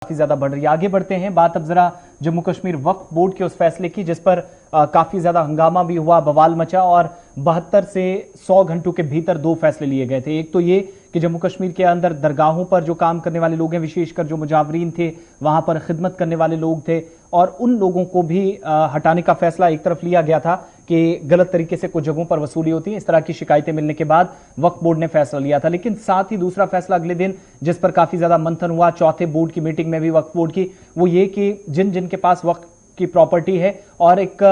काफी ज्यादा बढ़ रही है। आगे बढ़ते हैं, बात अब जरा जम्मू कश्मीर वक्फ बोर्ड के उस फैसले की जिस पर काफी ज्यादा हंगामा भी हुआ, बवाल मचा और 72 से 100 घंटों के भीतर दो फैसले लिए गए थे। एक तो ये कि जम्मू कश्मीर के अंदर दरगाहों पर जो काम करने वाले लोग हैं, विशेषकर जो मुजावरीन थे, वहां पर खिदमत करने वाले लोग थे, और उन लोगों को भी हटाने का फैसला एक तरफ लिया गया था कि गलत तरीके से कुछ जगहों पर वसूली होती है। इस तरह की शिकायतें मिलने के बाद वक्फ बोर्ड ने फैसला लिया था। लेकिन साथ ही दूसरा फैसला अगले दिन जिस पर काफी ज्यादा मंथन हुआ चौथे बोर्ड की मीटिंग में भी वक्फ बोर्ड की, वो ये कि जिन जिन के पास वक्फ की प्रॉपर्टी है और एक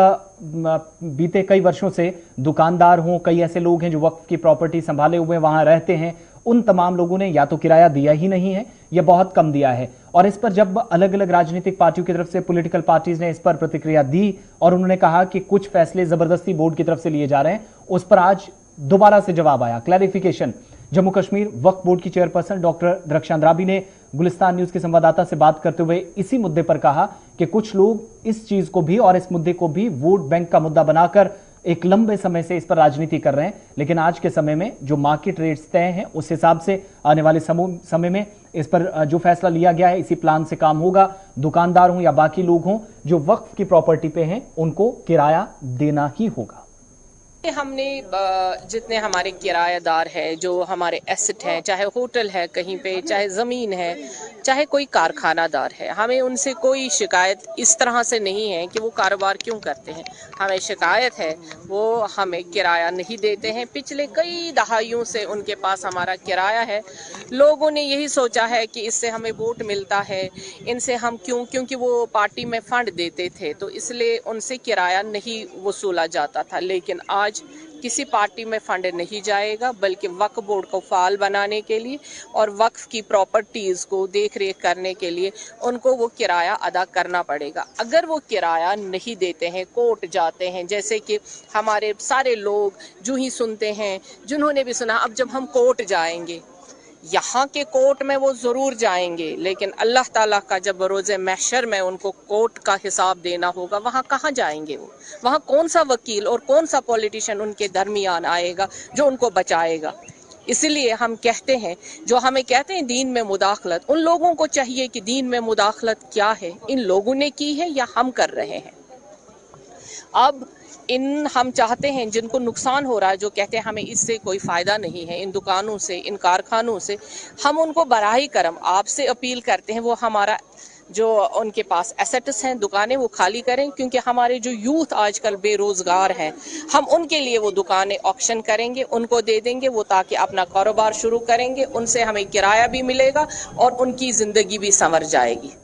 बीते कई वर्षों से दुकानदार हों, कई ऐसे लोग हैं जो वक्फ की प्रॉपर्टी संभाले हुए वहां रहते हैं, उन तमाम लोगों ने या तो किराया दिया ही नहीं है या बहुत कम दिया है। और इस पर जब अलग अलग राजनीतिक पार्टियों की तरफ से पॉलिटिकल पार्टीज ने इस पर प्रतिक्रिया दी और उन्होंने कहा कि कुछ फैसले जबरदस्ती बोर्ड की तरफ से लिए जा रहे हैं, उस पर आज दोबारा से जवाब आया, क्लैरिफिकेशन। जम्मू कश्मीर वक्फ बोर्ड की चेयरपर्सन डॉक्टर रक्षा अंद्राबी ने गुलिस्तान न्यूज के संवाददाता से बात करते हुए इसी मुद्दे पर कहा कि कुछ लोग इस चीज को भी और इस मुद्दे को भी वोट बैंक का मुद्दा बनाकर एक लंबे समय से इस पर राजनीति कर रहे हैं। लेकिन आज के समय में जो मार्केट रेट्स तय हैं उस हिसाब से आने वाले समय में इस पर जो फैसला लिया गया है इसी प्लान से काम होगा। दुकानदार हों या बाकी लोग हों जो वक्फ की प्रॉपर्टी पे हैं, उनको किराया देना ही होगा। हमने जितने हमारे किराएदार है, जो हमारे एसेट हैं, चाहे होटल है कहीं पे, चाहे ज़मीन है, चाहे कोई कारखानादार है, हमें उनसे कोई शिकायत इस तरह से नहीं है कि वो कारोबार क्यों करते हैं। हमें शिकायत है वो हमें किराया नहीं देते हैं। पिछले कई दहाइयों से उनके पास हमारा किराया है। लोगों ने यही सोचा है कि इससे हमें वोट मिलता है, इनसे हम क्योंकि वो पार्टी में फंड देते थे तो इसलिए उनसे किराया नहीं वसूला जाता था। लेकिन आज किसी पार्टी में फंड नहीं जाएगा, बल्कि वक्फ बोर्ड को फाल बनाने के लिए और वक्फ की प्रॉपर्टीज को देख रेख करने के लिए उनको वो किराया अदा करना पड़ेगा। अगर वो किराया नहीं देते हैं, कोर्ट जाते हैं, जैसे कि हमारे सारे लोग जो ही सुनते हैं, जिन्होंने भी सुना, अब जब हम कोर्ट जाएंगे, यहाँ के कोर्ट में वो ज़रूर जाएंगे, लेकिन अल्लाह ताला का जब रोज़े महशर में उनको कोर्ट का हिसाब देना होगा, वहाँ कहाँ जाएंगे वो? वहाँ कौन सा वकील और कौन सा पॉलिटिशियन उनके दरमियान आएगा जो उनको बचाएगा? इसलिए हम कहते हैं, जो हमें कहते हैं दीन में मुदाखलत, उन लोगों को चाहिए कि दीन में मुदाखलत क्या है, इन लोगों ने की है या हम कर रहे हैं। अब हम चाहते हैं जिनको नुकसान हो रहा है, जो कहते हैं हमें इससे कोई फ़ायदा नहीं है, इन दुकानों से, इन कारखानों से, हम उनको बराही करम आपसे अपील करते हैं वो हमारा जो उनके पास एसेट्स हैं, दुकानें, वो खाली करें। क्योंकि हमारे जो यूथ आजकल बेरोज़गार हैं, हम उनके लिए वो दुकानें ऑक्शन करेंगे, उनको दे देंगे वो, ताकि अपना कारोबार शुरू करेंगे। उनसे हमें किराया भी मिलेगा और उनकी ज़िंदगी भी संवर जाएगी।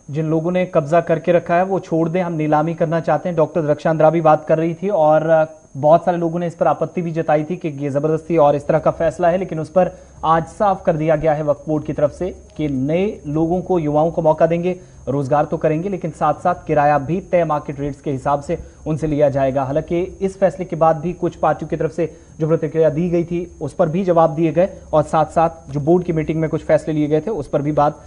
जिन लोगों ने कब्जा करके रखा है वो छोड़ दें, हम नीलामी करना चाहते हैं। डॉक्टर रक्षा अंद्राबी बात कर रही थी और बहुत सारे लोगों ने इस पर आपत्ति भी जताई थी कि ये जबरदस्ती और इस तरह का फैसला है। लेकिन उस पर आज साफ कर दिया गया है वक्फ बोर्ड की तरफ से कि नए लोगों को, युवाओं को मौका देंगे, रोजगार तो करेंगे, लेकिन साथ साथ किराया भी तय मार्केट रेट्स के हिसाब से उनसे लिया जाएगा। हालांकि इस फैसले के बाद भी कुछ पार्टियों की तरफ से जो प्रतिक्रिया दी गई थी उस पर भी जवाब दिए गए और साथ साथ जो बोर्ड की मीटिंग में कुछ फैसले लिए गए थे उस पर भी बात